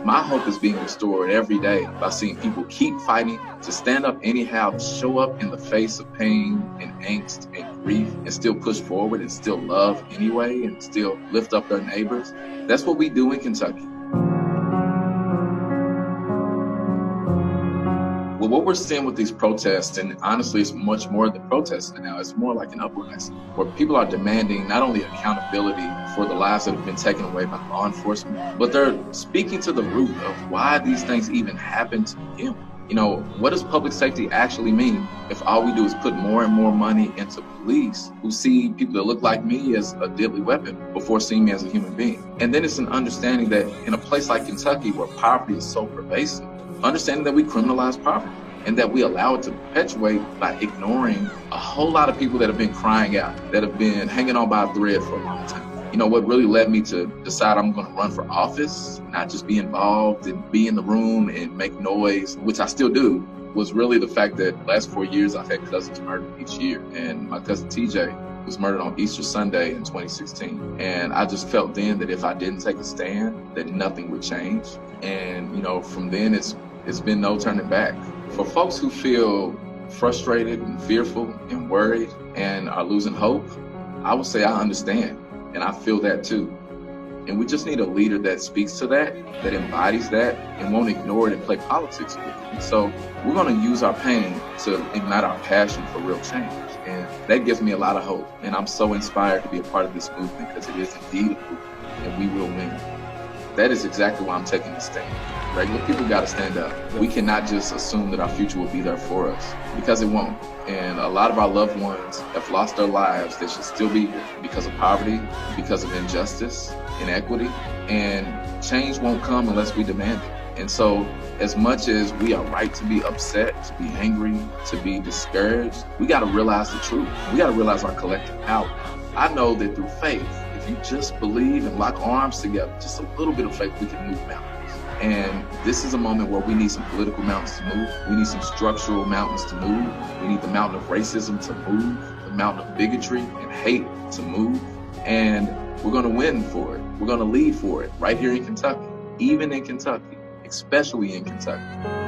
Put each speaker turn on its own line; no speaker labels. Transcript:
My hope is being restored every day by seeing people keep fighting to stand up anyhow, show up in the face of pain and angst and grief, and still push forward and still love anyway and still lift up their neighbors. That's what we do in Kentucky. Well, what we're seeing with these protests, and honestly, it's much more than protesting now, it's more like an uprising, where people are demanding not only accountability for the lives that have been taken away by law enforcement, but they're speaking to the root of why these things even happen to begin with. You know, what does public safety actually mean if all we do is put more and more money into police who see people that look like me as a deadly weapon before seeing me as a human being? And then it's an understanding that in a place like Kentucky, where poverty is so pervasive, understanding that we criminalize poverty and that we allow it to perpetuate by ignoring a whole lot of people that have been crying out, that have been hanging on by a thread for a long time. You know, what really led me to decide I'm going to run for office, not just be involved and be in the room and make noise, which I still do, was really the fact that the last 4 years I've had cousins murdered each year. And my cousin TJ was murdered on Easter Sunday in 2016. And I just felt then that if I didn't take a stand, that nothing would change. And, you know, from then it's been no turning back. For folks who feel frustrated and fearful and worried and are losing hope, I would say I understand. And I feel that too. And we just need a leader that speaks to that embodies that, and won't ignore it and play politics with it. So we're going to use our pain to ignite our passion for real change. And that gives me a lot of hope. And I'm so inspired to be a part of this movement, because it is indeed a movement, and we will win. That is exactly why I'm taking the stand. Regular people got to stand up. We cannot just assume that our future will be there for us, because it won't. And a lot of our loved ones have lost their lives. They should still be here because of poverty, because of injustice, inequity, and change won't come unless we demand it. And so, as much as we are right to be upset, to be angry, to be discouraged, we got to realize the truth. We got to realize our collective power. I know that through faith, if you just believe and lock arms together, just a little bit of faith, we can move mountains. And this is a moment where we need some political mountains to move. We need some structural mountains to move. We need the mountain of racism to move, the mountain of bigotry and hate to move. And we're going to win for it. We're going to lead for it right here in Kentucky, even in Kentucky, especially in Kentucky.